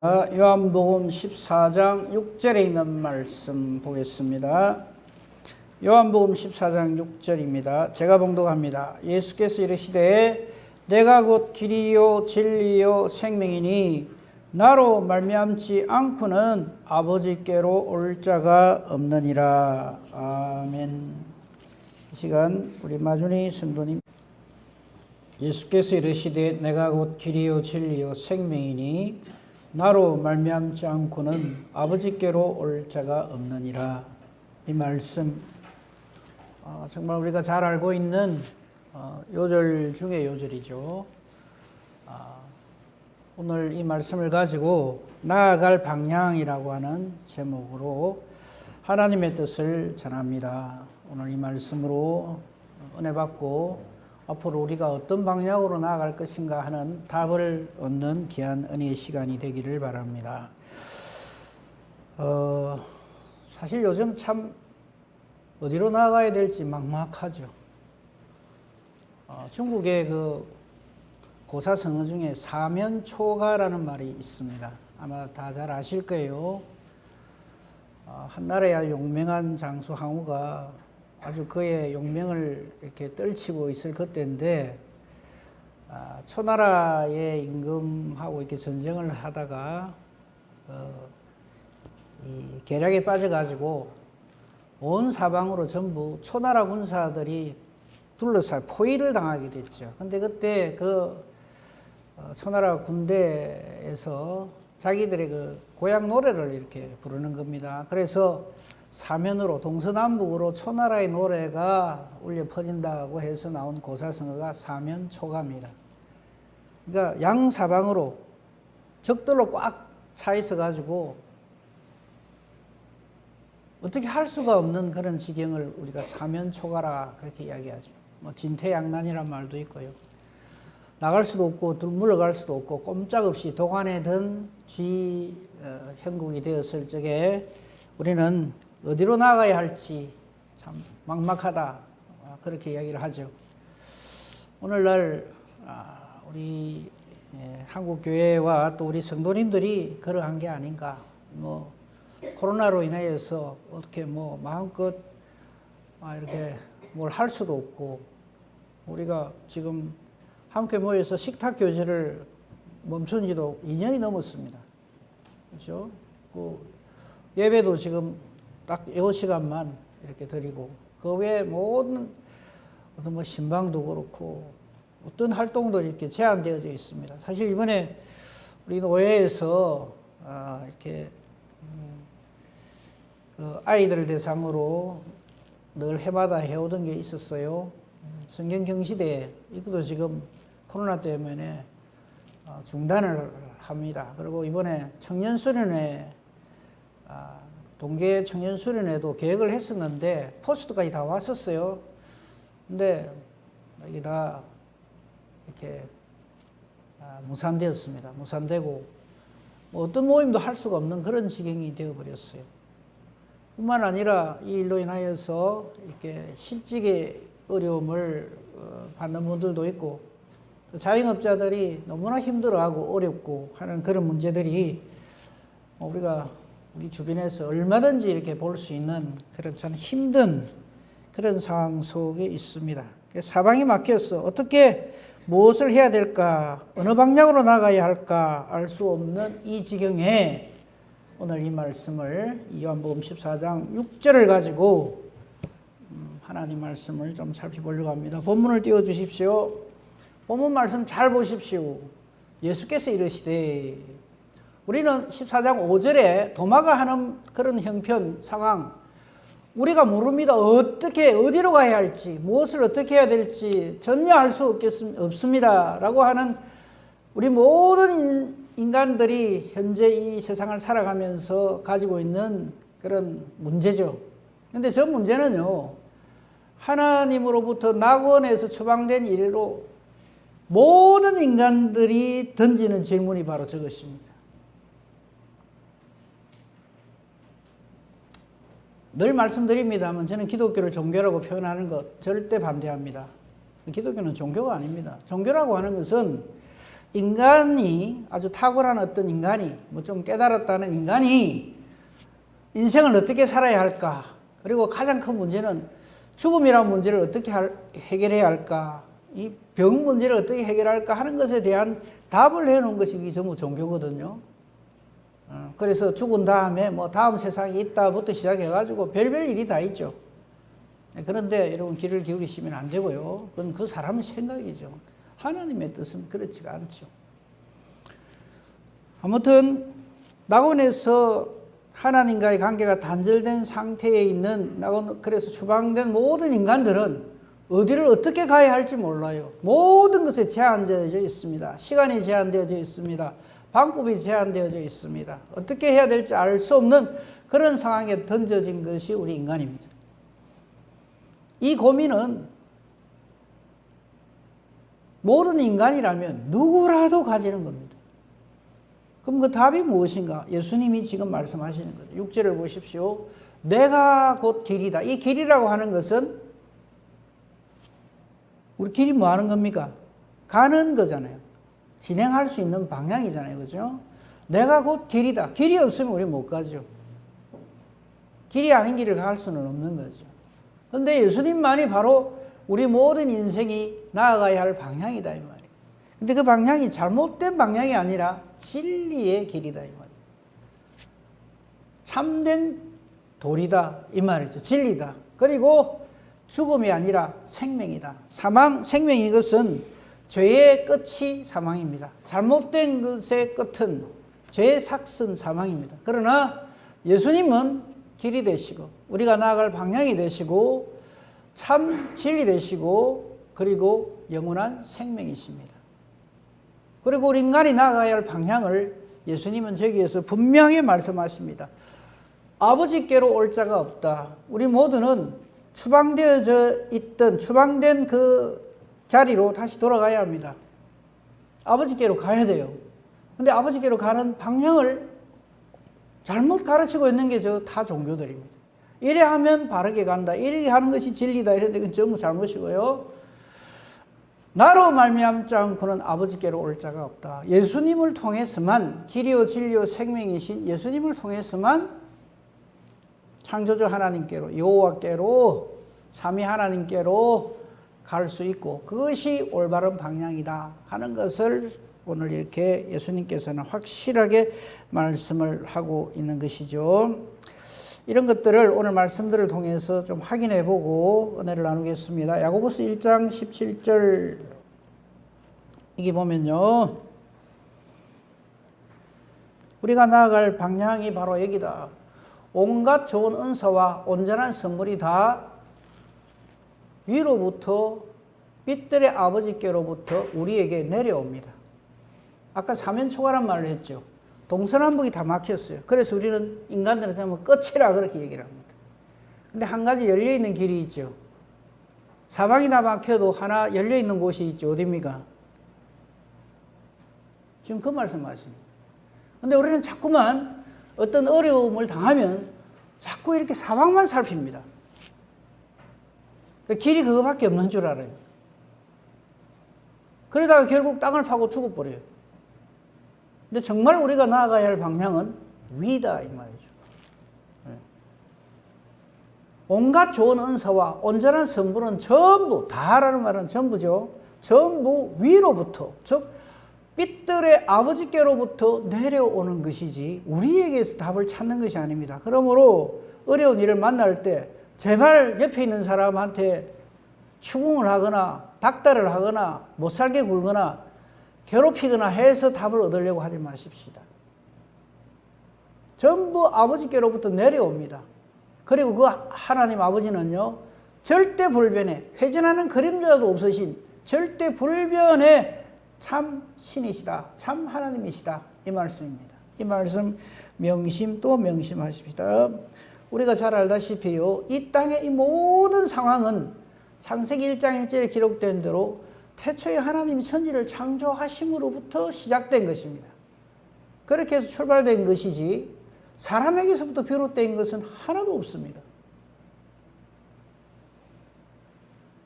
요한복음 14장 6절에 있는 말씀 보겠습니다. 요한복음 14장 6절입니다. 제가 봉독합니다. 예수께서 이르시되 내가 곧 길이요 진리요 생명이니 나로 말미암지 않고는 아버지께로 올 자가 없느니라. 아멘. 이 시간 우리 마준이 성도님, 예수께서 이르시되 내가 곧 길이요 진리요 생명이니 나로 말미암지 않고는 아버지께로 올 자가 없느니라. 이 말씀 정말 우리가 잘 알고 있는 요절 중의 요절이죠. 오늘 이 말씀을 가지고 나아갈 방향이라고 하는 제목으로 하나님의 뜻을 전합니다. 오늘 이 말씀으로 은혜 받고 앞으로 우리가 어떤 방향으로 나아갈 것인가 하는 답을 얻는 귀한 은혜의 시간이 되기를 바랍니다. 사실 요즘 참 어디로 나아가야 될지 막막하죠. 중국의 그 고사성어 중에 사면초가라는 말이 있습니다. 아마 다 잘 아실 거예요. 한나라의 용맹한 장수 항우가 아주 그의 용맹을 이렇게 떨치고 있을 그때인데, 초나라의 임금하고 이렇게 전쟁을 하다가 이 계략에 빠져가지고 온 사방으로 전부 초나라 군사들이 둘러싸여 포위를 당하게 됐죠. 근데 그때 그 초나라 군대에서 자기들의 그 고향 노래를 이렇게 부르는 겁니다. 그래서 사면으로 동서남북으로 초나라의 노래가 울려 퍼진다고 해서 나온 고사성어가 사면초가입니다. 그러니까 양사방으로 적들로 꽉 차 있어 가지고 어떻게 할 수가 없는 그런 지경을 우리가 사면초가라 그렇게 이야기하죠. 뭐 진퇴양난이란 말도 있고요. 나갈 수도 없고 물러갈 수도 없고 꼼짝없이 도관에 든 형국이 되었을 적에 우리는 어디로 나가야 할지 참 막막하다, 그렇게 이야기를 하죠. 오늘날 우리 한국 교회와 또 우리 성도님들이 그러한 게 아닌가. 뭐 코로나로 인하여서 어떻게 뭐 마음껏 이렇게 뭘 할 수도 없고, 우리가 지금 함께 모여서 식탁 교제를 멈춘 지도 2년이 넘었습니다. 그렇죠? 그 예배도 지금 딱 이 시간만 이렇게 드리고, 그 외에 모든 어떤 뭐 신방도 그렇고 어떤 활동도 이렇게 제한되어져 있습니다. 사실 이번에 우리 노회에서 이렇게 그 아이들 대상으로 늘 해마다 해오던 게 있었어요. 성경 경시대, 이것도 지금 코로나 때문에 중단을 합니다. 그리고 이번에 청년수련회, 동계 청년수련회도 계획을 했었는데 포스트까지 다 왔었어요. 근데 이게 다 이렇게 무산되었습니다. 무산되고 뭐 어떤 모임도 할 수가 없는 그런 지경이 되어버렸어요. 뿐만 아니라 이 일로 인하여서 이렇게 실직의 어려움을 받는 분들도 있고, 자영업자들이 너무나 힘들어하고 어렵고 하는 그런 문제들이 우리가 우리 주변에서 얼마든지 이렇게 볼 수 있는 그런 참 힘든 그런 상황 속에 있습니다. 사방이 막혀서 어떻게 무엇을 해야 될까, 어느 방향으로 나가야 할까 알 수 없는 이 지경에 오늘 이 말씀을, 요한복음 14장 6절을 가지고 하나님 말씀을 좀 살펴보려고 합니다. 본문을 띄워주십시오. 본문 말씀 잘 보십시오. 예수께서 이르시되, 우리는 14장 5절에 도마가 하는 그런 형편 상황, 우리가 모릅니다. 어떻게 어디로 가야 할지, 무엇을 어떻게 해야 될지 전혀 알 수 없습니다 라고 하는 우리 모든 인간들이 현재 이 세상을 살아가면서 가지고 있는 그런 문제죠. 그런데 저 문제는요, 하나님으로부터 낙원에서 추방된 이래로 모든 인간들이 던지는 질문이 바로 저것입니다. 늘 말씀드립니다만 저는 기독교를 종교라고 표현하는 것 절대 반대합니다. 기독교는 종교가 아닙니다. 종교라고 하는 것은 인간이 아주 탁월한 어떤 인간이 뭐 좀 깨달았다는 인간이 인생을 어떻게 살아야 할까? 그리고 가장 큰 문제는 죽음이라는 문제를 어떻게 해결해야 할까? 이 병 문제를 어떻게 해결할까 하는 것에 대한 답을 해놓은 것이 이게 전부 종교거든요. 그래서 죽은 다음에 뭐 다음 세상이 있다부터 시작해가지고 별별 일이 다 있죠. 그런데 여러분 귀를 기울이시면 안 되고요. 그건 그 사람의 생각이죠. 하나님의 뜻은 그렇지가 않죠. 아무튼 낙원에서 하나님과의 관계가 단절된 상태에 있는 그래서 추방된 모든 인간들은 어디를 어떻게 가야 할지 몰라요. 모든 것에 제한되어져 있습니다. 시간이 제한되어져 있습니다. 방법이 제한되어져 있습니다. 어떻게 해야 될지 알 수 없는 그런 상황에 던져진 것이 우리 인간입니다. 이 고민은 모든 인간이라면 누구라도 가지는 겁니다. 그럼 그 답이 무엇인가? 예수님이 지금 말씀하시는 거죠. 6절을 보십시오. 내가 곧 길이다. 이 길이라고 하는 것은 우리 길이 뭐 하는 겁니까? 가는 거잖아요. 진행할 수 있는 방향이잖아요. 그죠? 내가 곧 길이다. 길이 없으면 우리 못 가죠. 길이 아닌 길을 갈 수는 없는 거죠. 그런데 예수님만이 바로 우리 모든 인생이 나아가야 할 방향이다 이 말이에요. 근데 그 방향이 잘못된 방향이 아니라 진리의 길이다 이 말이에요. 참된 도리다 이 말이죠. 진리다. 그리고 죽음이 아니라 생명이다. 생명 이것은 죄의 끝이 사망입니다. 잘못된 것의 끝은 죄의 삭은 사망입니다. 그러나 예수님은 길이 되시고 우리가 나아갈 방향이 되시고 참 진리 되시고 그리고 영원한 생명이십니다. 그리고 우리 인간이 나아가야 할 방향을 예수님은 저기에서 분명히 말씀하십니다. 아버지께로 올 자가 없다. 우리 모두는 추방된 그 자리로 다시 돌아가야 합니다. 아버지께로 가야 돼요. 근데 아버지께로 가는 방향을 잘못 가르치고 있는 게 다 종교들입니다. 이래 하면 바르게 간다. 이렇게 하는 것이 진리다. 이런데 그건 전부 잘못이고요. 나로 말미암지 않고는 아버지께로 올 자가 없다. 예수님을 통해서만 길이요 진리요 생명이신 예수님을 통해서만 창조주 하나님께로 여호와께로 삼위 하나님께로 갈 수 있고 그것이 올바른 방향이다 하는 것을 오늘 이렇게 예수님께서는 확실하게 말씀을 하고 있는 것이죠. 이런 것들을 오늘 말씀들을 통해서 좀 확인해 보고 은혜를 나누겠습니다. 야고보서 1장 17절 이게 보면요. 우리가 나아갈 방향이 바로 여기다. 온갖 좋은 은사와 온전한 선물이 다 위로부터 빛들의 아버지께로부터 우리에게 내려옵니다. 아까 사면초가란 말을 했죠. 동서남북이 다 막혔어요. 그래서 우리는 인간들한테 하면 끝이라 그렇게 얘기를 합니다. 근데 한 가지 열려있는 길이 있죠. 사방이 다 막혀도 하나 열려있는 곳이 있죠. 어디입니까? 지금 그 말씀하십니다. 근데 우리는 자꾸만 어떤 어려움을 당하면 자꾸 이렇게 사방만 살핍니다. 길이 그거밖에 없는 줄 알아요. 그러다가 결국 땅을 파고 죽어버려요. 근데 정말 우리가 나아가야 할 방향은 위다 이 말이죠. 온갖 좋은 은사와 온전한 선물은 전부, 다라는 말은 전부죠. 전부 위로부터, 즉 빛들의 아버지께로부터 내려오는 것이지 우리에게서 답을 찾는 것이 아닙니다. 그러므로 어려운 일을 만날 때 제발 옆에 있는 사람한테 추궁을 하거나 닥달을 하거나 못살게 굴거나 괴롭히거나 해서 답을 얻으려고 하지 마십시다. 전부 아버지께로부터 내려옵니다. 그리고 그 하나님 아버지는요, 절대 불변에 회전하는 그림자도 없으신 절대 불변의 참 신이시다. 참 하나님이시다. 이 말씀입니다. 이 말씀 명심 또 명심하십시다. 우리가 잘 알다시피요, 이 땅의 이 모든 상황은 창세기 1장 1절에 기록된 대로 태초에 하나님이 천지를 창조하심으로부터 시작된 것입니다. 그렇게 해서 출발된 것이지 사람에게서부터 비롯된 것은 하나도 없습니다.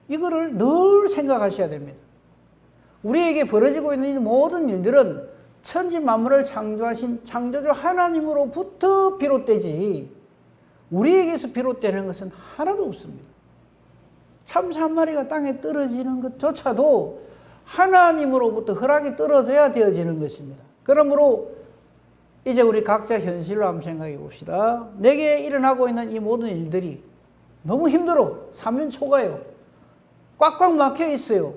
이거를 늘 생각하셔야 됩니다. 우리에게 벌어지고 있는 이 모든 일들은 천지 만물을 창조하신 창조주 하나님으로부터 비롯되지 우리에게서 비롯되는 것은 하나도 없습니다. 참새 한 마리가 땅에 떨어지는 것조차도 하나님으로부터 허락이 떨어져야 되어지는 것입니다. 그러므로 이제 우리 각자 현실로 한번 생각해 봅시다. 내게 일어나고 있는 이 모든 일들이 너무 힘들어. 사면초가요. 꽉꽉 막혀 있어요.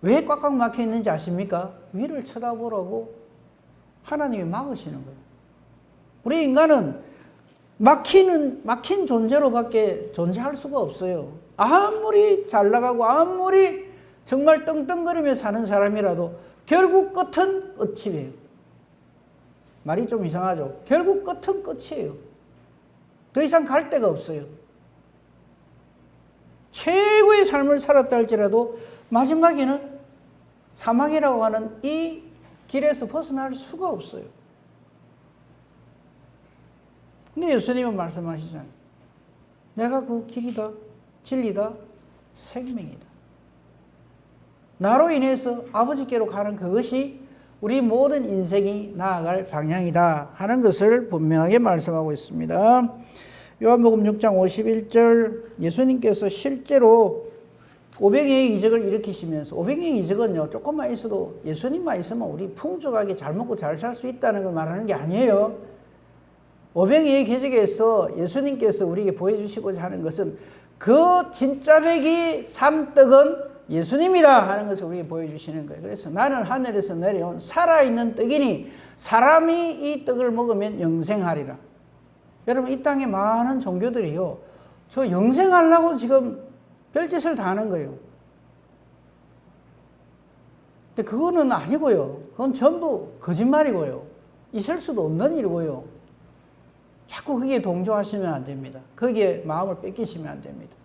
왜 꽉꽉 막혀 있는지 아십니까? 위를 쳐다보라고 하나님이 막으시는 거예요. 우리 인간은 막힌 존재로밖에 존재할 수가 없어요. 아무리 잘 나가고 아무리 정말 떵떵거리며 사는 사람이라도 결국 끝은 끝이에요. 말이 좀 이상하죠? 결국 끝은 끝이에요. 더 이상 갈 데가 없어요. 최고의 삶을 살았다 할지라도 마지막에는 사망이라고 하는 이 길에서 벗어날 수가 없어요. 근데 예수님은 말씀하시잖아요. 내가 그 길이다, 진리다, 생명이다. 나로 인해서 아버지께로 가는 그것이 우리 모든 인생이 나아갈 방향이다 하는 것을 분명하게 말씀하고 있습니다. 요한복음 6장 51절 예수님께서 실제로 500의 이적을 일으키시면서 500의 이적은요 조금만 있어도 예수님만 있으면 우리 풍족하게 잘 먹고 잘 살 수 있다는 걸 말하는 게 아니에요. 500의 기적에서 예수님께서 우리에게 보여주시고자 하는 것은 그 진짜 백이 산 떡은 예수님이다 하는 것을 우리에게 보여주시는 거예요. 그래서 나는 하늘에서 내려온 살아있는 떡이니 사람이 이 떡을 먹으면 영생하리라. 여러분 이 땅에 많은 종교들이요 저 영생하려고 지금 별짓을 다 하는 거예요. 근데 그거는 아니고요. 그건 전부 거짓말이고요. 있을 수도 없는 일이고요. 자꾸 거기에 동조하시면 안 됩니다. 거기에 마음을 뺏기시면 안 됩니다.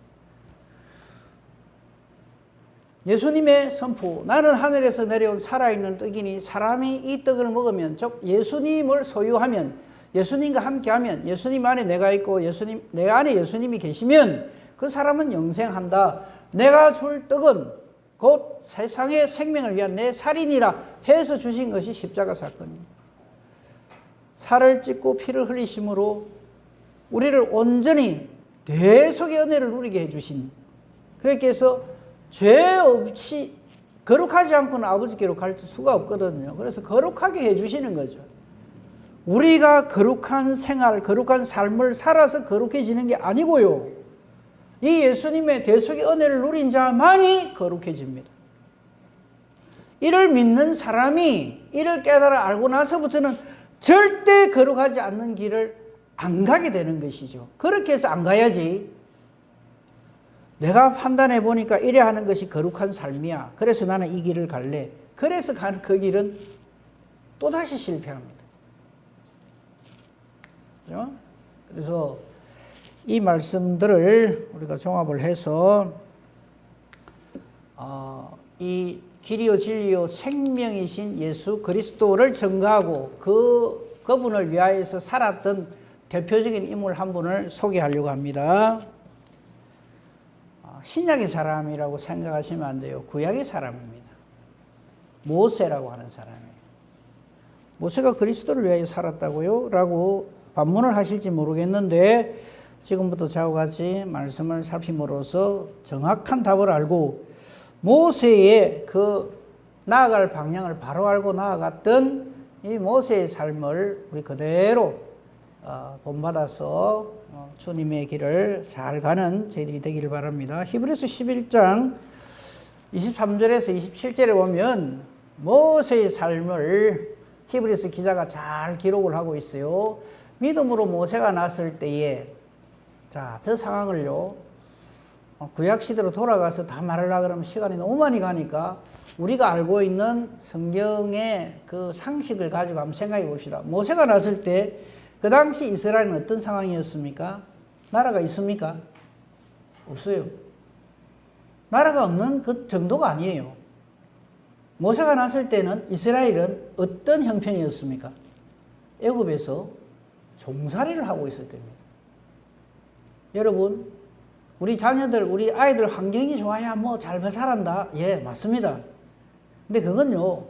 예수님의 선포, 나는 하늘에서 내려온 살아있는 떡이니 사람이 이 떡을 먹으면, 즉 예수님을 소유하면, 예수님과 함께하면, 예수님 안에 내가 있고 내 안에 예수님이 계시면 그 사람은 영생한다. 내가 줄 떡은 곧 세상의 생명을 위한 내 살이니라 해서 주신 것이 십자가 사건입니다. 살을 찢고 피를 흘리심으로 우리를 온전히 대속의 은혜를 누리게 해주신, 그렇게 해서 죄 없이 거룩하지 않고는 아버지께로 갈 수가 없거든요. 그래서 거룩하게 해주시는 거죠. 우리가 거룩한 생활, 거룩한 삶을 살아서 거룩해지는 게 아니고요. 이 예수님의 대속의 은혜를 누린 자만이 거룩해집니다. 이를 믿는 사람이 이를 깨달아 알고 나서부터는 절대 거룩하지 않는 길을 안 가게 되는 것이죠. 그렇게 해서 안 가야지. 내가 판단해 보니까 이래 하는 것이 거룩한 삶이야. 그래서 나는 이 길을 갈래. 그래서 가는 그 길은 또다시 실패합니다. 그렇죠? 그래서 이 말씀들을 우리가 종합을 해서 이 길이요 진리요 생명이신 예수 그리스도를 증거하고 그분을 위하여서 살았던 대표적인 인물 한 분을 소개하려고 합니다. 신약의 사람이라고 생각하시면 안 돼요. 구약의 사람입니다. 모세라고 하는 사람이에요. 모세가 그리스도를 위하여 살았다고요? 라고 반문을 하실지 모르겠는데 지금부터 저와 같이 말씀을 살핌으로써 정확한 답을 알고 모세의 그 나아갈 방향을 바로 알고 나아갔던 이 모세의 삶을 우리 그대로 본받아서 주님의 길을 잘 가는 저희들이 되기를 바랍니다. 히브리서 11장 23절에서 27절에 보면 모세의 삶을 히브리서 기자가 잘 기록을 하고 있어요. 믿음으로 모세가 났을 때에 저 상황을요 구약시대로 돌아가서 다 말하려고 그러면 시간이 너무 많이 가니까 우리가 알고 있는 성경의 그 상식을 가지고 한번 생각해 봅시다. 모세가 났을 때 그 당시 이스라엘은 어떤 상황이었습니까? 나라가 있습니까? 없어요. 나라가 없는 그 정도가 아니에요. 모세가 났을 때는 이스라엘은 어떤 형편이었습니까? 애굽에서 종살이를 하고 있을 때입니다. 여러분, 우리 자녀들, 우리 아이들 환경이 좋아야 뭐 잘 살았다. 예, 맞습니다. 근데 그건요,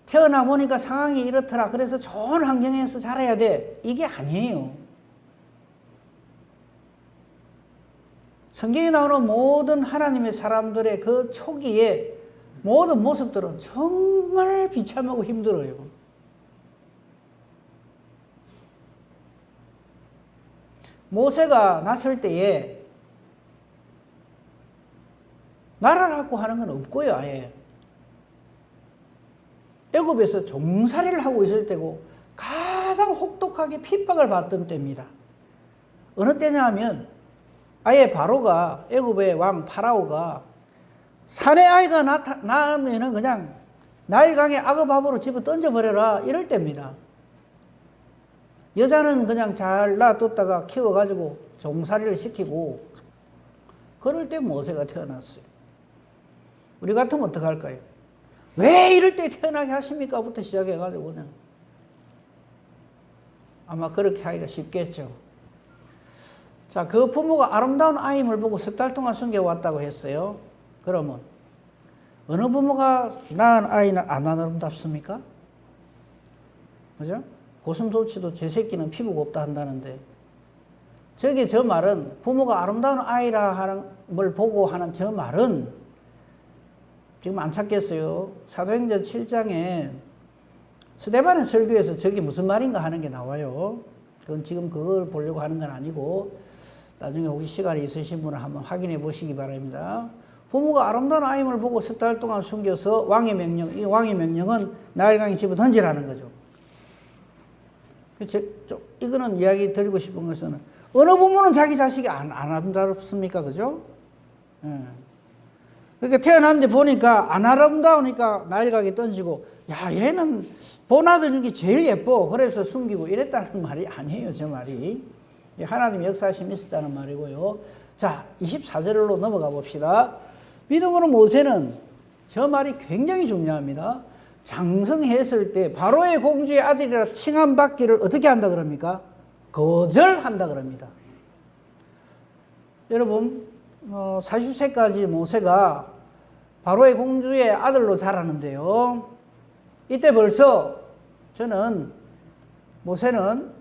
태어나 보니까 상황이 이렇더라, 그래서 좋은 환경에서 자라야 돼, 이게 아니에요. 성경에 나오는 모든 하나님의 사람들의 그 초기에 모든 모습들은 정말 비참하고 힘들어요. 모세가 났을 때에 나라라고 하는 건 없고요, 아예. 애굽에서 종살이를 하고 있을 때고 가장 혹독하게 핍박을 받던 때입니다. 어느 때냐 하면 아예 바로가, 애굽의 왕 파라오가 사내 아이가 낳으면 그냥 나일강에 악어밥으로 집어 던져버려라, 이럴 때입니다. 여자는 그냥 잘 놔뒀다가 키워가지고 종살이를 시키고, 그럴 때 모세가 태어났어요. 우리 같으면 어떡할까요? 왜 이럴 때 태어나게 하십니까? 부터 시작해가지고 그냥 아마 그렇게 하기가 쉽겠죠. 자, 그 부모가 아름다운 아임을 보고 석 달 동안 숨겨왔다고 했어요. 그러면 어느 부모가 낳은 아이는 안 아름답습니까? 그죠? 고슴도치도 제 새끼는 피부가 없다 한다는데, 저게 저 말은, 부모가 아름다운 아이라 하는 걸 보고 하는 저 말은 지금 안 찾겠어요. 사도행전 7장에 스데반의 설교에서 저게 무슨 말인가 하는 게 나와요. 그건 지금 그걸 보려고 하는 건 아니고 나중에 혹시 시간이 있으신 분은 한번 확인해 보시기 바랍니다. 부모가 아름다운 아임을 보고 석 달 동안 숨겨서 왕의 명령, 이 왕의 명령은 나일강에 집어 던지라는 거죠. 이거는 이야기 드리고 싶은 것은, 어느 부모는 자기 자식이 안 아름답습니까? 그죠? 예. 그러니까 태어났는데 보니까 안 아름다우니까 나일강에 던지고, 야, 얘는 본아들 중에 제일 예뻐, 그래서 숨기고 이랬다는 말이 아니에요, 저 말이. 하나님의 역사심이 있었다는 말이고요. 자, 24절로 넘어가 봅시다. 믿음으로 모세는, 저 말이 굉장히 중요합니다. 장성했을 때 바로의 공주의 아들이라 칭함받기를 어떻게 한다 그럽니까? 거절한다 그럽니다. 여러분, 40세까지 모세가 바로의 공주의 아들로 자라는데요, 이때 벌써 저는 모세는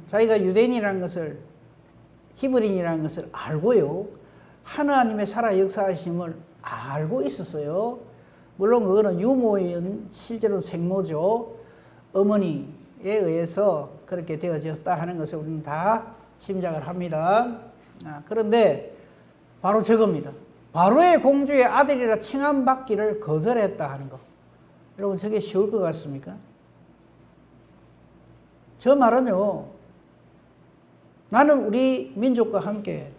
자기가 유대인이라는 것을, 히브리인이라는 것을 알고요, 하나님의 살아 역사하심을 알고 있었어요. 물론 그거는 유모인, 실제로는 생모죠. 어머니에 의해서 그렇게 되어졌다 하는 것을 우리는 다 짐작을 합니다. 그런데 바로 저겁니다. 바로의 공주의 아들이라 칭함받기를 거절했다 하는 것. 여러분, 저게 쉬울 것 같습니까? 저 말은요, 나는 우리 민족과 함께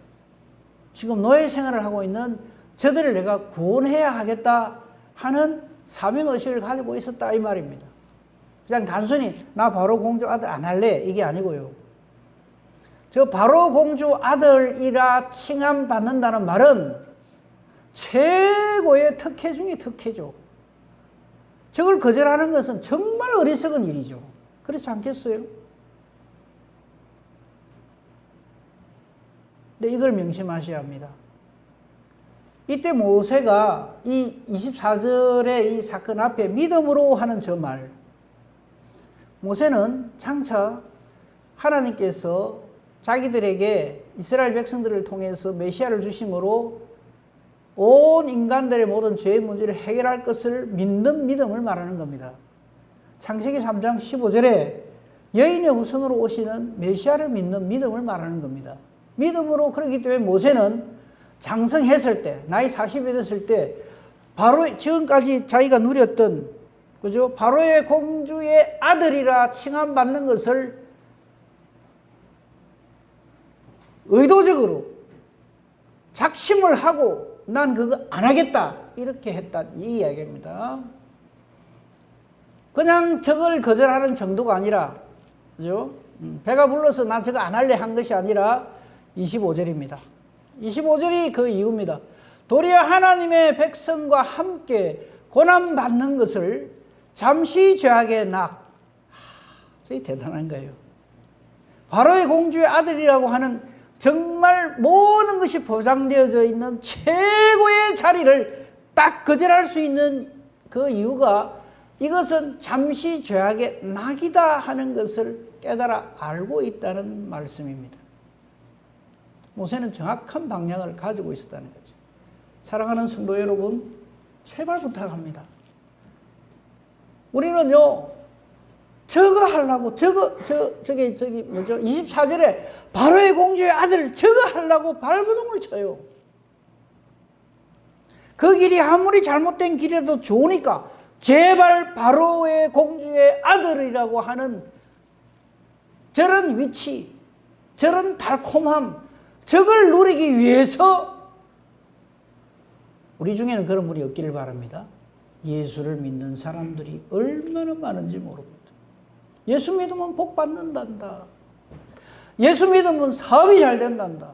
지금 노예 생활을 하고 있는 저들을 내가 구원해야 하겠다 하는 사명의식을 가지고 있었다, 이 말입니다. 그냥 단순히 나 바로 공주 아들 안 할래, 이게 아니고요. 저 바로 공주 아들이라 칭함받는다는 말은 최고의 특혜 중에 특혜죠. 저걸 거절하는 것은 정말 어리석은 일이죠. 그렇지 않겠어요? 근데 이걸 명심하셔야 합니다. 이때 모세가 이 24절의 이 사건 앞에 믿음으로 하는 저 말, 모세는 장차 하나님께서 자기들에게 이스라엘 백성들을 통해서 메시아를 주심으로 온 인간들의 모든 죄의 문제를 해결할 것을 믿는 믿음을 말하는 겁니다. 창세기 3장 15절에 여인의 후손으로 오시는 메시아를 믿는 믿음을 말하는 겁니다. 믿음으로, 그렇기 때문에 모세는 장성했을 때, 나이 40이 됐을 때, 바로 지금까지 자기가 누렸던, 그죠? 바로의 공주의 아들이라 칭함받는 것을 의도적으로 작심을 하고 난 그거 안 하겠다, 이렇게 했다, 이 이야기입니다. 그냥 저걸 거절하는 정도가 아니라, 그죠? 배가 불러서 나 저거 안 할래 한 것이 아니라 25절입니다. 25절이 그 이유입니다. 도리어 하나님의 백성과 함께 고난받는 것을 잠시 죄악의 낙. 저게 대단한 거예요. 바로의 공주의 아들이라고 하는 정말 모든 것이 보장되어져 있는 최고의 자리를 딱 거절할 수 있는 그 이유가 이것은 잠시 죄악의 낙이다 하는 것을 깨달아 알고 있다는 말씀입니다. 모세는 정확한 방향을 가지고 있었다는 거죠. 사랑하는 성도 여러분, 제발 부탁합니다. 우리는요, 저거 하려고, 저기 뭐죠? 24절에 바로의 공주의 아들 저거 하려고 발버둥을 쳐요. 그 길이 아무리 잘못된 길이라도 좋으니까 제발 바로의 공주의 아들이라고 하는 저런 위치, 저런 달콤함, 저걸 누리기 위해서 우리 중에는 그런 분이 없기를 바랍니다. 예수를 믿는 사람들이 얼마나 많은지 모릅니다. 예수 믿으면 복 받는단다. 예수 믿으면 사업이 잘 된단다.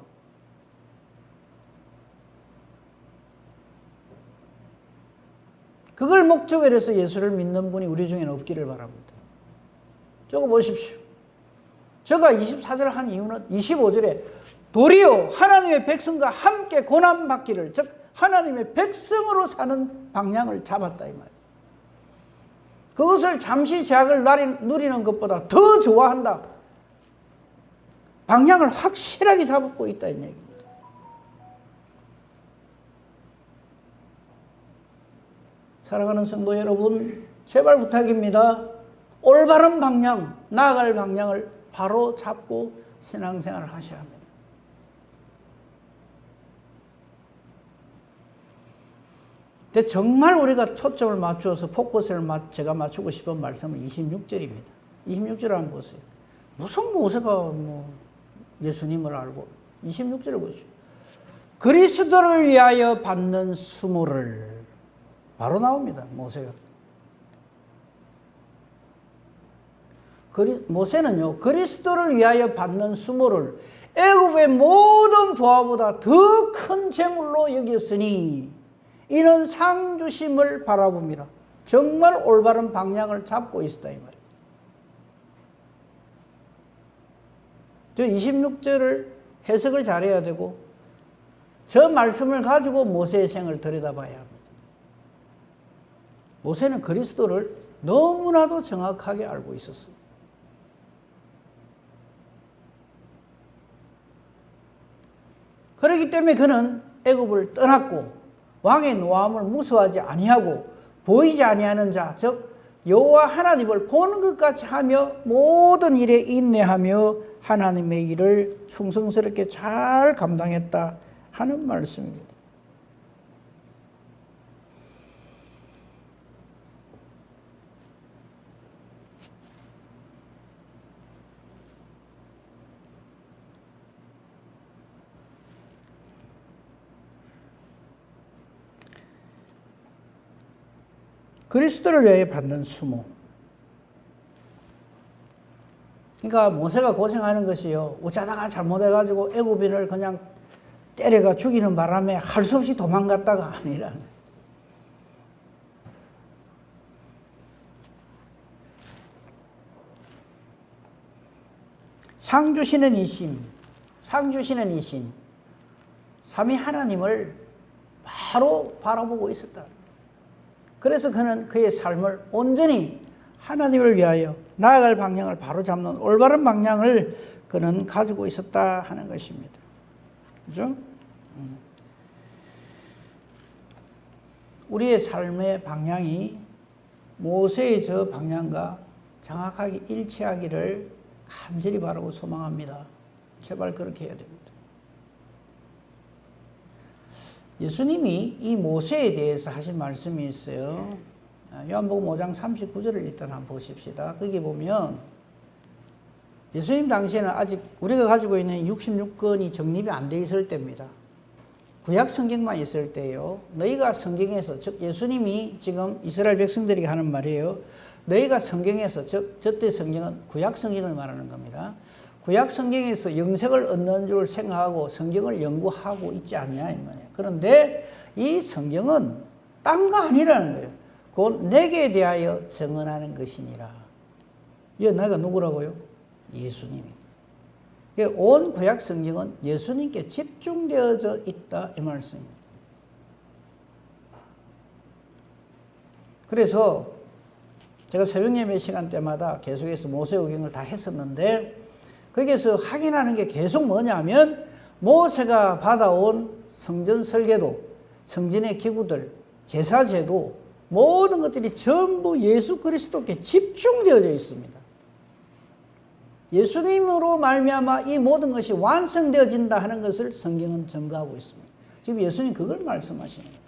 그걸 목적으로 해서 예수를 믿는 분이 우리 중에는 없기를 바랍니다. 저거 보십시오. 저가 24절을 한 이유는 25절에 도리어 하나님의 백성과 함께 고난받기를, 즉 하나님의 백성으로 사는 방향을 잡았다 이 말이에요. 그것을 잠시 죄악을 누리는 것보다 더 좋아한다. 방향을 확실하게 잡고 있다 이 얘기입니다. 사랑하는 성도 여러분, 제발 부탁입니다. 올바른 방향, 나아갈 방향을 바로 잡고 신앙생활을 하셔야 합니다. 근데 정말 우리가 초점을 맞추어서 포커스를 제가 맞추고 싶은 말씀은 26절입니다. 26절을 한번 보세요. 무슨 모세가 예수님을 알고 26절을 보시죠. 그리스도를 위하여 받는 수모를 바로 나옵니다. 모세가. 모세는요, 그리스도를 위하여 받는 수모를 애굽의 모든 부하보다 더 큰 재물로 여겼으니 이는 상 주심을 바라봅니다. 정말 올바른 방향을 잡고 있었다 이 말이에요. 저 26절을 해석을 잘해야 되고 저 말씀을 가지고 모세의 생을 들여다봐야 합니다. 모세는 그리스도를 너무나도 정확하게 알고 있었어요. 그렇기 때문에 그는 애굽을 떠났고 왕의 노함을 무서워하지 아니하고 보이지 아니하는 자, 즉 여호와 하나님을 보는 것 같이 하며 모든 일에 인내하며 하나님의 일을 충성스럽게 잘 감당했다 하는 말씀입니다. 그리스도를 위하여 받는 수모. 그러니까 모세가 고생하는 것이요, 어쩌다가 잘못해가지고 애굽인을 그냥 때려가 죽이는 바람에 할 수 없이 도망갔다가 아니라 상 주시는 이심, 상 주시는 이신, 삼위 하나님을 바로 바라보고 있었다. 그래서 그는 그의 삶을 온전히 하나님을 위하여 나아갈 방향을 바로 잡는 올바른 방향을 그는 가지고 있었다 하는 것입니다. 그죠? 우리의 삶의 방향이 모세의 저 방향과 정확하게 일치하기를 간절히 바라고 소망합니다. 제발 그렇게 해야 됩니다. 예수님이 이 모세에 대해서 하신 말씀이 있어요. 요한복음 5장 39절을 일단 한번 보십시다. 거기 보면 예수님 당시에는 아직 우리가 가지고 있는 66권이 정립이 안 돼 있을 때입니다. 구약 성경만 있을 때요. 너희가 성경에서, 즉 예수님이 지금 이스라엘 백성들에게 하는 말이에요. 너희가 성경에서, 즉 저때 성경은 구약 성경을 말하는 겁니다. 구약 성경에서 영생을 얻는 줄 생각하고 성경을 연구하고 있지 않냐 이 말이에요. 그런데 이 성경은 딴 거 아니라는 거예요. 곧 내게 대하여 증언하는 것이니라. 이 내가 누구라고요? 예수님입니다. 온 구약 성경은 예수님께 집중되어져 있다 이 말씀입니다. 그래서 제가 새벽 예배 시간 때마다 계속해서 모세오경을 다 했었는데 거기에서 확인하는 게 계속 뭐냐면 모세가 받아온 성전 설계도, 성전의 기구들, 제사제도 모든 것들이 전부 예수 그리스도께 집중되어져 있습니다. 예수님으로 말미암아 이 모든 것이 완성되어진다 하는 것을 성경은 증거하고 있습니다. 지금 예수님 그걸 말씀하시는 거예요.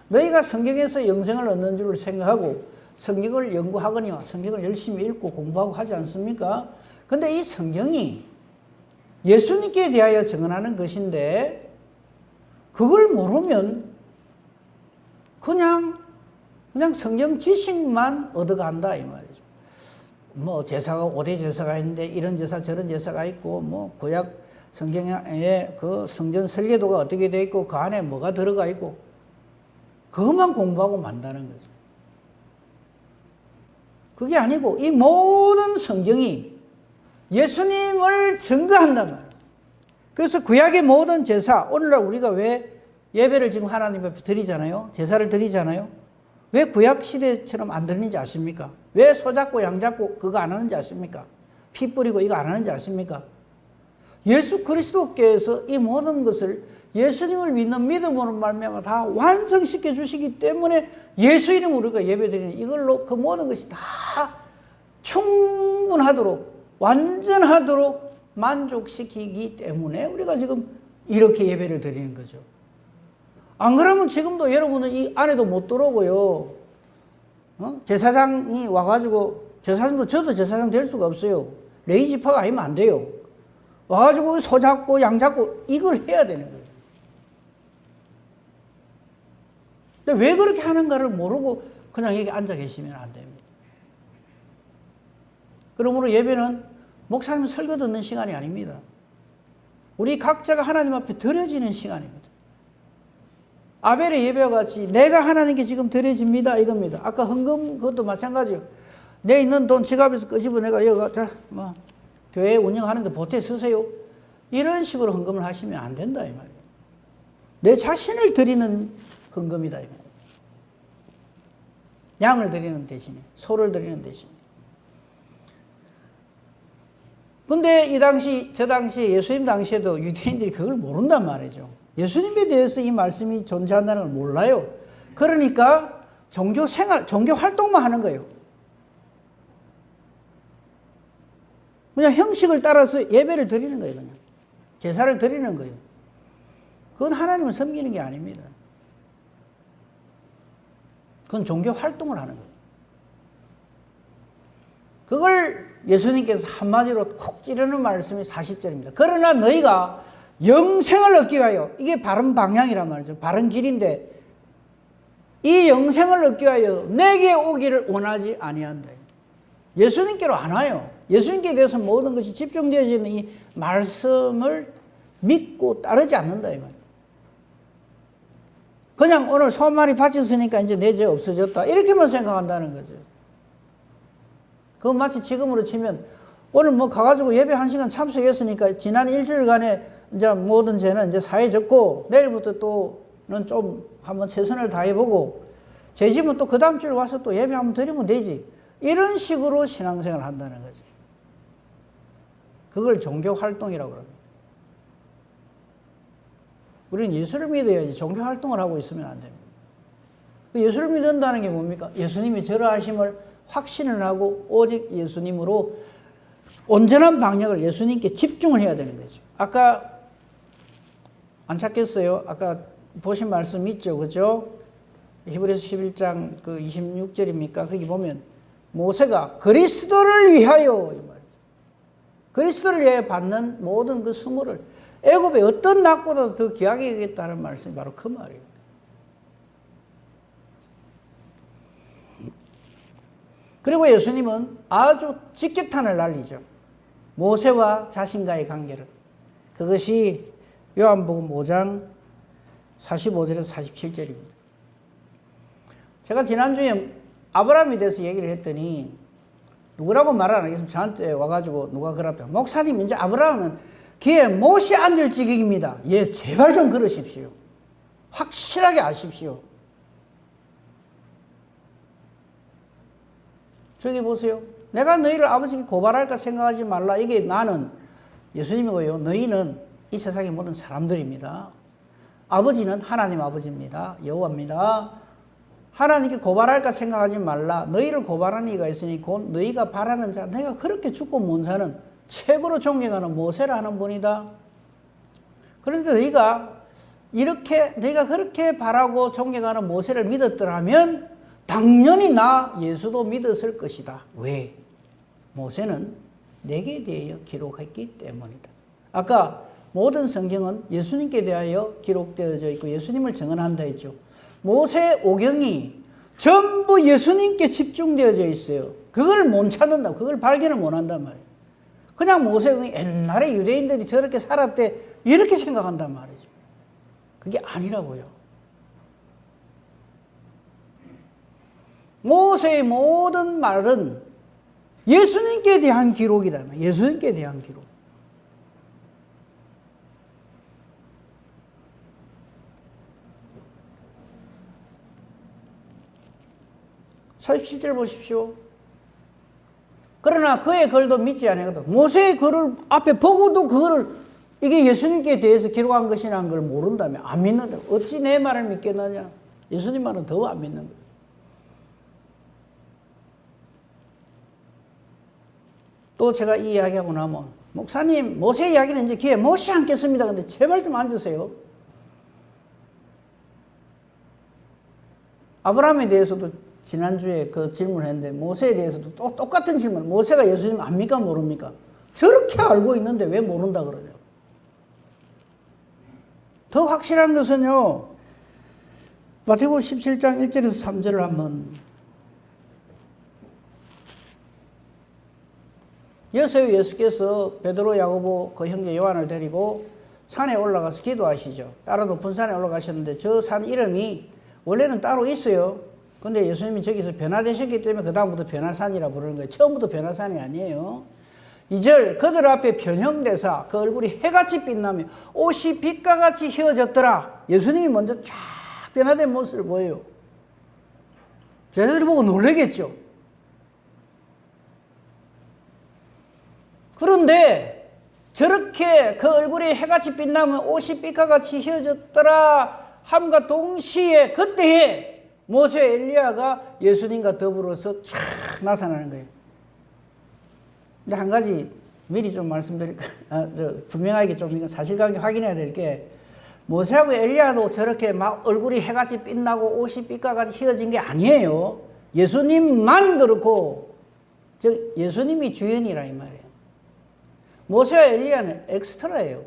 너희가 성경에서 영생을 얻는 줄 생각하고 성경을 연구하거니와 성경을 열심히 읽고 공부하고 하지 않습니까? 근데 이 성경이 예수님께 대하여 증언하는 것인데 그걸 모르면 그냥 성경 지식만 얻어간다 이 말이죠. 뭐 제사가 5대 제사가 있는데 이런 제사 저런 제사가 있고 뭐 구약 성경에 그 성전 설계도가 어떻게 되어 있고 그 안에 뭐가 들어가 있고 그것만 공부하고 만다는 거죠. 그게 아니고 이 모든 성경이 예수님을 증거한단 말이에요. 그래서 구약의 모든 제사, 오늘날 우리가 왜 예배를 지금 하나님 앞에 드리잖아요. 제사를 드리잖아요. 왜 구약 시대처럼 안 드리는지 아십니까? 왜 소 잡고 양 잡고 그거 안 하는지 아십니까? 피 뿌리고 이거 안 하는지 아십니까? 예수 그리스도께서 이 모든 것을 예수님을 믿는 믿음으로 말미암아 다 완성시켜 주시기 때문에 예수 이름으로 우리가 예배드리는 이걸로 그 모든 것이 다 충분하도록 완전하도록 만족시키기 때문에 우리가 지금 이렇게 예배를 드리는 거죠. 안 그러면 지금도 여러분은 이 안에도 못 들어오고요. 제사장이 와가지고 제사장도 저도 제사장 될 수가 없어요. 레위 지파가 아니면 안 돼요. 와가지고 소 잡고 양 잡고 이걸 해야 되는 거예요. 근데 왜 그렇게 하는가를 모르고 그냥 여기 앉아 계시면 안 됩니다. 그러므로 예배는 목사님 설교 듣는 시간이 아닙니다. 우리 각자가 하나님 앞에 드려지는 시간입니다. 아벨의 예배와 같이 내가 하나님께 지금 드려집니다 이겁니다. 아까 헌금 그것도 마찬가지예요. 내 있는 돈 지갑에서 끄집어 내가 여기 교회 운영하는데 보태 쓰세요. 이런 식으로 헌금을 하시면 안 된다 이 말이에요. 내 자신을 드리는 헌금이다 이 말이에요. 양을 드리는 대신에 소를 드리는 대신에. 근데 이 당시 저 당시 예수님 당시에도 유대인들이 그걸 모른단 말이죠. 예수님에 대해서 이 말씀이 존재한다는 걸 몰라요. 그러니까 종교 생활, 종교 활동만 하는 거예요. 그냥 형식을 따라서 예배를 드리는 거예요. 그냥 제사를 드리는 거예요. 그건 하나님을 섬기는 게 아닙니다. 그건 종교 활동을 하는 거예요. 그걸 예수님께서 한마디로 콕 찌르는 말씀이 40절입니다. 그러나 너희가 영생을 얻기 위하여, 이게 바른 방향이란 말이죠. 바른 길인데 이 영생을 얻기 위하여 내게 오기를 원하지 아니한다. 예수님께로 안 와요. 예수님께 대해서 모든 것이 집중되어지는 이 말씀을 믿고 따르지 않는다 이 말이에요. 그냥 오늘 소 한 마리 바쳤으니까 이제 내 죄 없어졌다 이렇게만 생각한다는 거죠. 그건 마치 지금으로 치면 오늘 뭐 가가지고 예배 1시간 참석했으니까 지난 일주일간에 이제 모든 죄는 이제 사해졌고 내일부터 또는 좀 한번 최선을 다해보고 죄지면 또 그 다음 주에 와서 또 예배 한번 드리면 되지. 이런 식으로 신앙생활을 한다는 거지. 그걸 종교 활동이라고 합니다. 우리는 예수를 믿어야지 종교 활동을 하고 있으면 안 됩니다. 예수를 믿는다는 게 뭡니까? 예수님이 저러하심을 확신을 하고 오직 예수님으로 온전한 방향을 예수님께 집중을 해야 되는 거죠. 아까 안 찾겠어요? 아까 보신 말씀 있죠? 그죠? 히브리서 11장 그 26절입니까? 거기 보면 모세가 그리스도를 위하여 이 말이죠. 그리스도를 위하여 받는 모든 그 수모를 애굽의 어떤 낙보다도 더 귀하게 여기겠다는 말씀이 바로 그 말이에요. 그리고 예수님은 아주 직격탄을 날리죠. 모세와 자신과의 관계를. 그것이 요한복음 5장 45절에서 47절입니다. 제가 지난주에 아브라함에 대해서 얘기를 했더니 누구라고 말 안 하겠습니다. 저한테 와가지고 누가 그랬다. 목사님 이제 아브라함은 귀에 못이 앉을 지경입니다. 예, 제발 좀 그러십시오. 확실하게 아십시오. 저기 보세요. 내가 너희를 아버지께 고발할까 생각하지 말라. 이게 나는 예수님이고요. 너희는 이 세상의 모든 사람들입니다. 아버지는 하나님 아버지입니다. 여호와입니다. 하나님께 고발할까 생각하지 말라. 너희를 고발하는 이가 있으니 곧 너희가 바라는 자, 내가 그렇게 죽고 못 사는 최고로 존경하는 모세라는 분이다. 그런데 너희가 그렇게 바라고 존경하는 모세를 믿었더라면 당연히 나 예수도 믿었을 것이다. 왜? 모세는 내게 대하여 기록했기 때문이다. 아까 모든 성경은 예수님께 대하여 기록되어져 있고 예수님을 증언한다 했죠. 모세 오경이 전부 예수님께 집중되어져 있어요. 그걸 못 찾는다. 그걸 발견을 못 한단 말이에요. 그냥 모세 오경이 옛날에 유대인들이 저렇게 살았대 이렇게 생각한단 말이죠. 그게 아니라고요. 모세의 모든 말은 예수님께 대한 기록이다. 예수님께 대한 기록. (47절) 보십시오. 그러나 그의 글도 믿지 아니하거든. 모세의 글을 앞에 보고도 그거를 이게 예수님께 대해서 기록한 것이라는 걸 모른다면 안 믿는다. 어찌 내 말을 믿겠느냐. 예수님 말은 더 안 믿는 거예요. 또 제가 이 이야기하고 나면 목사님 모세 이야기는 이제 귀에 못이 않겠습니다. 근데 제발 좀 앉으세요. 아브라함에 대해서도 지난주에 그 질문을 했는데 모세에 대해서도 또 똑같은 질문. 모세가 예수님 압니까 모릅니까? 저렇게 알고 있는데 왜 모른다 그러죠? 더 확실한 것은요. 마태복음 17장 1절에서 3절을 한번 여서유 예수께서 베드로 야고보 그 형제 요한을 데리고 산에 올라가서 기도하시죠. 따로 높은 산에 올라가셨는데 저 산 이름이 원래는 따로 있어요. 근데 예수님이 저기서 변화되셨기 때문에 그 다음부터 변화산이라 부르는 거예요. 처음부터 변화산이 아니에요. 2절 그들 앞에 변형대사 그 얼굴이 해같이 빛나며 옷이 빛과 같이 휘어졌더라. 예수님이 먼저 쫙 변화된 모습을 보여요. 저희들이 보고 놀라겠죠. 그런데 저렇게 그 얼굴이 해같이 빛나면 옷이 빛과 같이 휘어졌더라 함과 동시에 그때에 모세 엘리야가 예수님과 더불어서 촥 나타나는 거예요. 근데 한 가지 미리 좀 말씀드릴까? 분명하게 좀 이건 사실관계 확인해야 될 게 모세하고 엘리야도 저렇게 막 얼굴이 해같이 빛나고 옷이 빛과 같이 휘어진 게 아니에요. 예수님만 그렇고 즉 예수님이 주연이라 이 말이에요. 모세와 엘리야는 엑스트라예요.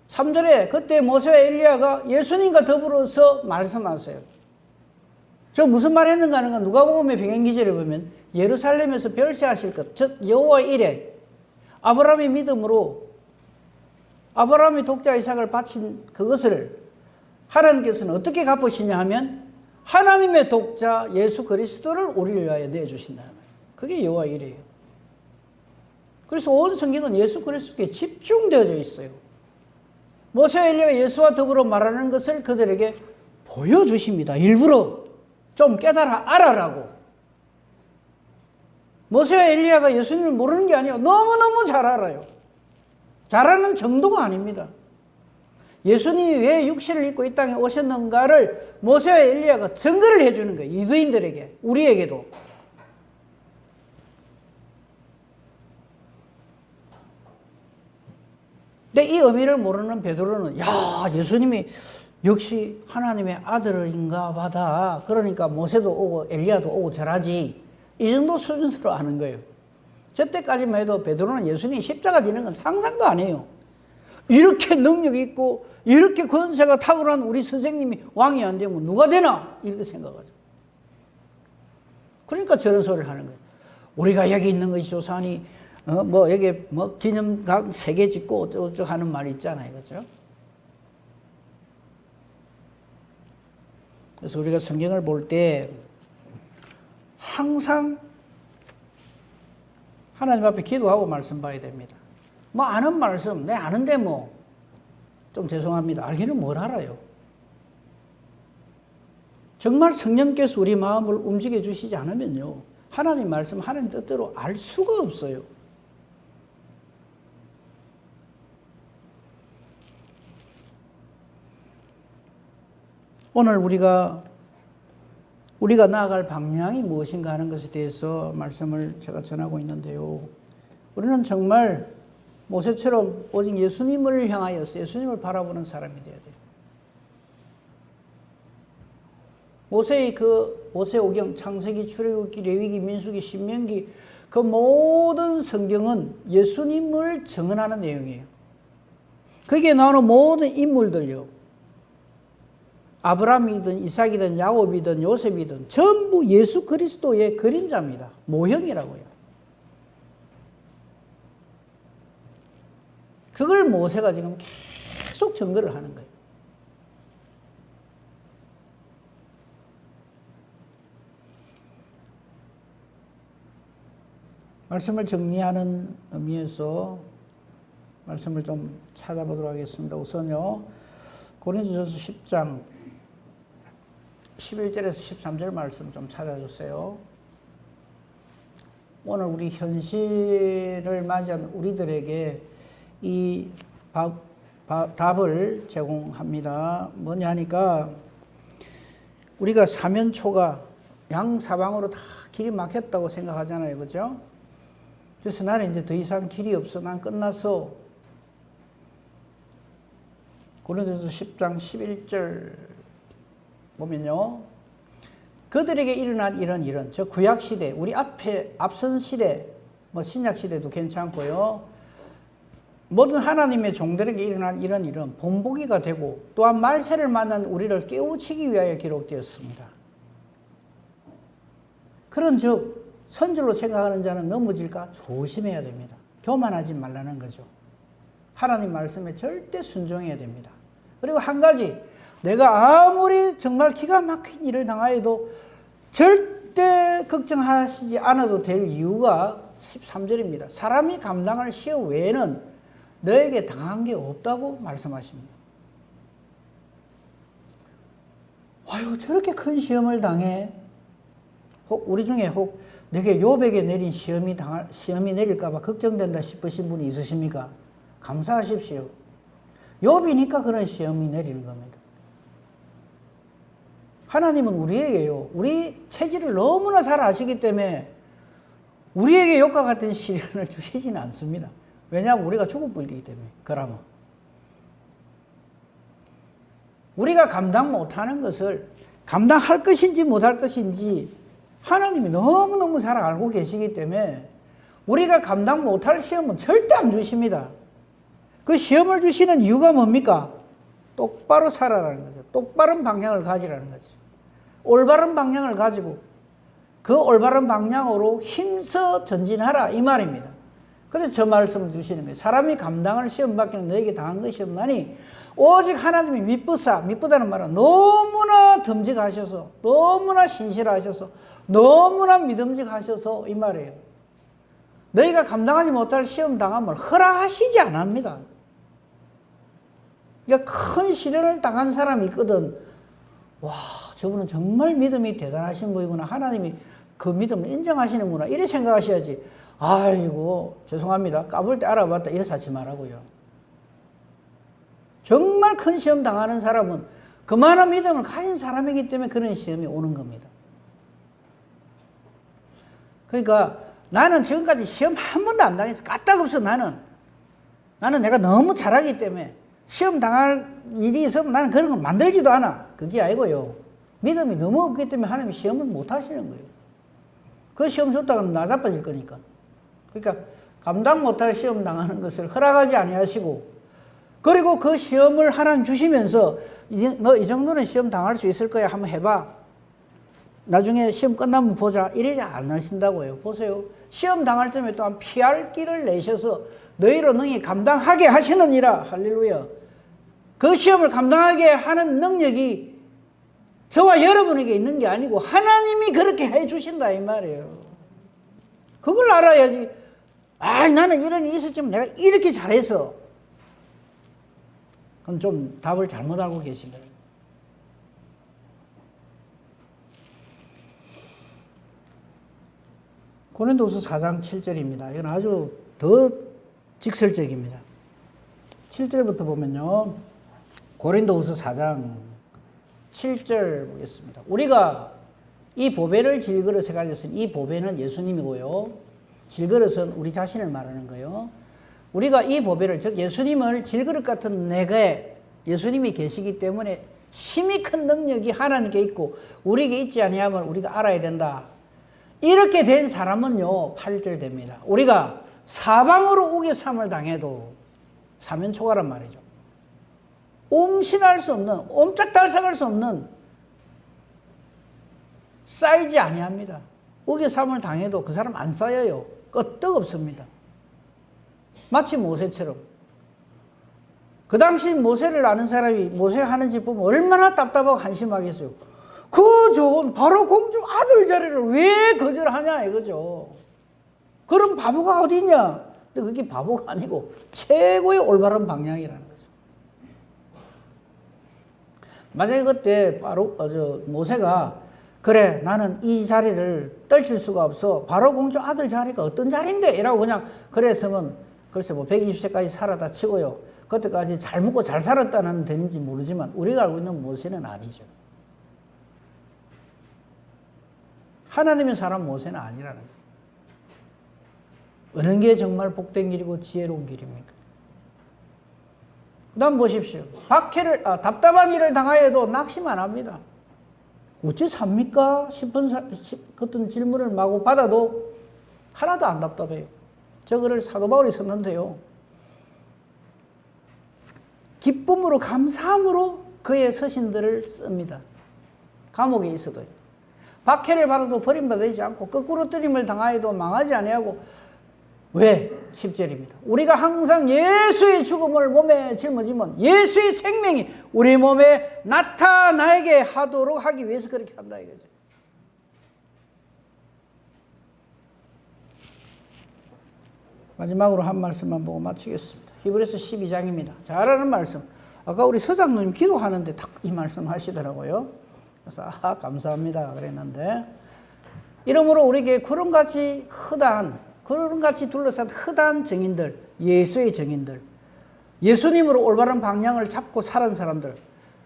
3절에 그때 모세와 엘리야가 예수님과 더불어서 말씀하세요. 저 무슨 말 했는가 하는 건 누가복음의 병행기절에 보면 예루살렘에서 별세하실 것, 즉 여호와 이레 아브라함의 믿음으로 아브라함의 독자 이삭을 바친 그것을 하나님께서는 어떻게 갚으시냐 하면 하나님의 독자 예수 그리스도를 우리를 위하여 내주신다. 그게 여호와 이레예요. 그래서 온 성경은 예수 그리스도께 집중되어져 있어요. 모세와 엘리야가 예수와 더불어 말하는 것을 그들에게 보여주십니다. 일부러 좀 깨달아 알아라고. 모세와 엘리야가 예수님을 모르는 게 아니에요. 너무너무 잘 알아요. 잘 아는 정도가 아닙니다. 예수님이 왜 육신을 입고 이 땅에 오셨는가를 모세와 엘리야가 증거를 해주는 거예요. 유대인들에게, 우리에게도. 근데 이 의미를 모르는 베드로는 야 예수님이 역시 하나님의 아들인가 보다. 그러니까 모세도 오고 엘리야도 오고 저라지. 이 정도 수준으로 아는 거예요. 저때까지만 해도 베드로는 예수님이 십자가 지는 건 상상도 안 해요. 이렇게 능력 있고 이렇게 권세가 탁월한 우리 선생님이 왕이 안 되면 누가 되나? 이렇게 생각하죠. 그러니까 저런 소리를 하는 거예요. 우리가 여기 있는 것이 조사하니 여기 기념각 3개 짓고 어쩌고 하는 말이 있잖아요. 그죠? 그래서 우리가 성경을 볼 때 항상 하나님 앞에 기도하고 말씀 봐야 됩니다. 아는 말씀, 내 아는데 좀 죄송합니다. 알기는 뭘 알아요? 정말 성령께서 우리 마음을 움직여 주시지 않으면요, 하나님 말씀, 하나님 뜻대로 알 수가 없어요. 오늘 우리가 나아갈 방향이 무엇인가 하는 것에 대해서 말씀을 제가 전하고 있는데요. 우리는 정말 모세처럼 오직 예수님을 향하여서 예수님을 바라보는 사람이 되어야 돼요. 모세의 모세오경, 창세기, 출애굽기, 레위기, 민수기, 신명기 그 모든 성경은 예수님을 증언하는 내용이에요. 거기에 나오는 모든 인물들요, 아브라함이든 이삭이든 야곱이든 요셉이든 전부 예수 그리스도의 그림자입니다. 모형이라고요. 그걸 모세가 지금 계속 증거를 하는 거예요. 말씀을 정리하는 의미에서 말씀을 좀 찾아보도록 하겠습니다. 우선요, 고린도전서 10장 11절에서 13절 말씀 좀 찾아주세요. 오늘 우리 현실을 맞이한 우리들에게 이 답을 제공합니다. 뭐냐 하니까, 우리가 사면초가 양사방으로 다 길이 막혔다고 생각하잖아요. 그죠? 그래서 나는 이제 더 이상 길이 없어. 난 끝났어. 고린도전서 10장 11절 보면요, 그들에게 일어난 이런 일은, 저 구약시대, 우리 앞선 시대, 신약시대도 괜찮고요, 모든 하나님의 종들에게 일어난 이런 일은 본보기가 되고 또한 말세를 만난 우리를 깨우치기 위하여 기록되었습니다. 그런즉 선줄로 생각하는 자는 넘어질까 조심해야 됩니다. 교만하지 말라는 거죠. 하나님 말씀에 절대 순종해야 됩니다. 그리고 한 가지, 내가 아무리 정말 기가 막힌 일을 당하여도 절대 걱정하시지 않아도 될 이유가 13절입니다. 사람이 감당할 시험 외에는 너에게 당한 게 없다고 말씀하십니다. 아유, 저렇게 큰 시험을 당해? 우리 중에 내게 욥에게 내린 시험이 내릴까봐 걱정된다 싶으신 분이 있으십니까? 감사하십시오. 욥이니까 그런 시험이 내리는 겁니다. 하나님은 우리에게요, 우리 체질을 너무나 잘 아시기 때문에 우리에게 욥과 같은 시련을 주시지는 않습니다. 왜냐하면 우리가 죽을 뿐이기 때문에. 그러면 우리가 감당 못하는 것을 감당할 것인지 못할 것인지 하나님이 너무너무 잘 알고 계시기 때문에 우리가 감당 못할 시험은 절대 안 주십니다. 그 시험을 주시는 이유가 뭡니까? 똑바로 살아라는 거죠. 똑바른 방향을 가지라는 거죠. 올바른 방향을 가지고 그 올바른 방향으로 힘써 전진하라, 이 말입니다. 그래서 저 말씀을 주시는 거예요. 사람이 감당할 시험 밖에는 너에게 당한 것이 없나니 오직 하나님이 미쁘다는 말은 너무나 듬직하셔서, 너무나 신실하셔서, 너무나 믿음직하셔서 이 말이에요. 너희가 감당하지 못할 시험 당함을 허락하시지 않습니다. 그러니까 큰 시련을 당한 사람이 있거든. 와, 저분은 정말 믿음이 대단하신 분이구나. 하나님이 그 믿음을 인정하시는구나. 이렇게 생각하셔야지. 아이고, 죄송합니다. 까불 때 알아봤다. 이래서 하지 말라고요. 정말 큰 시험 당하는 사람은 그만한 믿음을 가진 사람이기 때문에 그런 시험이 오는 겁니다. 그러니까 나는 지금까지 시험 한 번도 안 당해서 까딱없어. 나는 내가 너무 잘하기 때문에 시험 당할 일이 있으면 나는 그런 거 만들지도 않아. 그게 아니고요. 믿음이 너무 없기 때문에 하나님이 시험을 못 하시는 거예요. 그 시험 줬다가 나 자빠질 거니까. 그러니까 감당 못할 시험 당하는 것을 허락하지 아니하시고, 그리고 그 시험을 하나님 주시면서 너 이 정도는 시험 당할 수 있을 거야. 한번 해봐. 나중에 시험 끝나면 보자. 이러지 안 하신다고요. 보세요. 시험 당할 점에 또한 피할 길을 내셔서 너희로 능히 감당하게 하시느니라. 할렐루야. 그 시험을 감당하게 하는 능력이 저와 여러분에게 있는 게 아니고 하나님이 그렇게 해 주신다, 이 말이에요. 그걸 알아야지. 나는 이런 일이 있었지만 내가 이렇게 잘해서. 그건 좀 답을 잘못 알고 계신 거예요. 고린도후서 4장 7절입니다. 이건 아주 더 직설적입니다. 7절부터 보면요. 고린도후서 4장 7절 보겠습니다. 우리가 이 보배를 질그릇에 가졌으니 이 보배는 예수님이고요. 질그릇은 우리 자신을 말하는 거예요. 우리가 이 보배를, 즉 예수님을 질그릇 같은 내게 예수님이 계시기 때문에 심히 큰 능력이 하나님께 있고 우리에게 있지 아니하면 우리가 알아야 된다. 이렇게 된 사람은요, 8절 됩니다. 우리가 사방으로 우겨삼을 당해도 사면초가란 말이죠. 옴신할 수 없는, 옴짝달싹할 수 없는 쌓이지 아니합니다. 우겨삼을 당해도 그 사람 안 쌓여요. 끄떡없습니다. 마치 모세처럼. 그 당시 모세를 아는 사람이 모세 하는지 보면 얼마나 답답하고 한심하겠어요. 그 좋은 바로 공주 아들 자리를 왜 거절하냐 이거죠. 그럼 바보가 어디 있냐? 근데 그게 바보가 아니고 최고의 올바른 방향이라는 거죠. 만약에 그때 바로 모세가 그래 나는 이 자리를 떨칠 수가 없어. 바로 공주 아들 자리가 어떤 자리인데? 이라고 그냥 그랬으면 글쎄 뭐 120세까지 살았다 치고요. 그때까지 잘 먹고 잘 살았다는 되는지 모르지만 우리가 알고 있는 모세는 아니죠. 하나님의 사람 모세는 아니라는 거예요. 어느 게 정말 복된 길이고 지혜로운 길입니까? 그 다음 보십시오. 답답한 일을 당하여도 낙심 안 합니다. 어찌 삽니까? 싶은 어떤 질문을 마구 받아도 하나도 안 답답해요. 저거를 사도 바울이 썼는데요. 기쁨으로 감사함으로 그의 서신들을 씁니다. 감옥에 있어도요. 박해를 받아도 버림받지 않고 거꾸로 뜨림을 당하여도 망하지 아니하고 왜? 10절입니다. 우리가 항상 예수의 죽음을 몸에 짊어지면 예수의 생명이 우리 몸에 나타나게 하도록 하기 위해서 그렇게 한다 이거죠. 마지막으로 한 말씀만 보고 마치겠습니다. 히브리서 12장입니다. 잘 아는 말씀. 아까 우리 서장님 기도하는데 딱 이 말씀 하시더라고요. 그래서 감사합니다 그랬는데 이러므로 우리에게 그런같이 둘러싼 흔한 정인들, 예수의 정인들, 예수님으로 올바른 방향을 잡고 살은 사람들,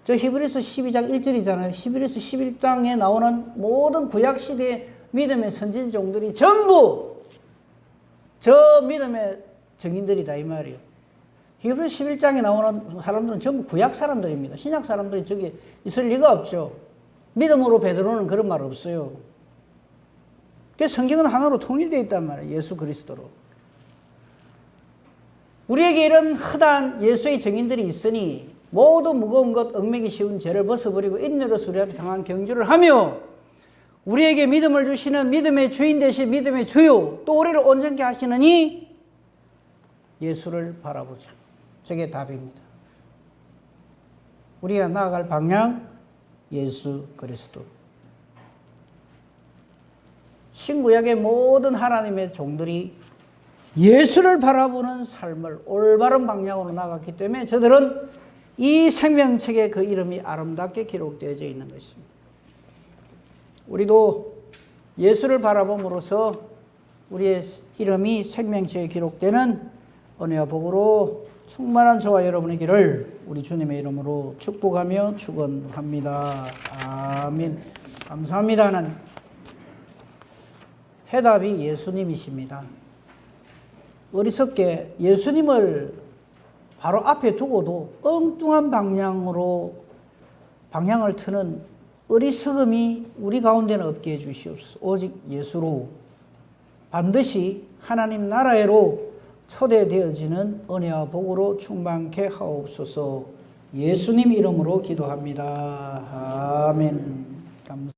저 히브리서 12장 1절이잖아요. 히브리서 11장에 나오는 모든 구약시대의 믿음의 선진종들이 전부 저 믿음의 정인들이다 이 말이에요. 히브리서 11장에 나오는 사람들은 전부 구약 사람들입니다. 신약 사람들이 저기 있을 리가 없죠. 믿음으로 베드로는 그런 말 없어요. 그래서 성경은 하나로 통일되어 있단 말이에요. 예수 그리스도로. 우리에게 이런 흔한 예수의 정인들이 있으니 모두 무거운 것, 얽매기 쉬운 죄를 벗어버리고 인내로서 우리 앞에 당한 경주를 하며 우리에게 믿음을 주시는 믿음의 주인 되신 믿음의 주요 또 우리를 온전케 하시는 이 예수를 바라보자. 저게 답입니다. 우리가 나아갈 방향 예수 그리스도. 신구약의 모든 하나님의 종들이 예수를 바라보는 삶을 올바른 방향으로 나갔기 때문에 저들은 이 생명책에 그 이름이 아름답게 기록되어져 있는 것입니다. 우리도 예수를 바라봄으로써 우리의 이름이 생명책에 기록되는 은혜와 복으로 충만한 저와 여러분의 길을 우리 주님의 이름으로 축복하며 축원합니다. 아멘. 감사합니다. 하나님. 해답이 예수님이십니다. 어리석게 예수님을 바로 앞에 두고도 엉뚱한 방향을 트는 어리석음이 우리 가운데는 없게 해주시옵소서. 오직 예수로 반드시 하나님 나라로 초대되어지는 은혜와 복으로 충만케 하옵소서. 예수님 이름으로 기도합니다. 아멘. 감사합니다.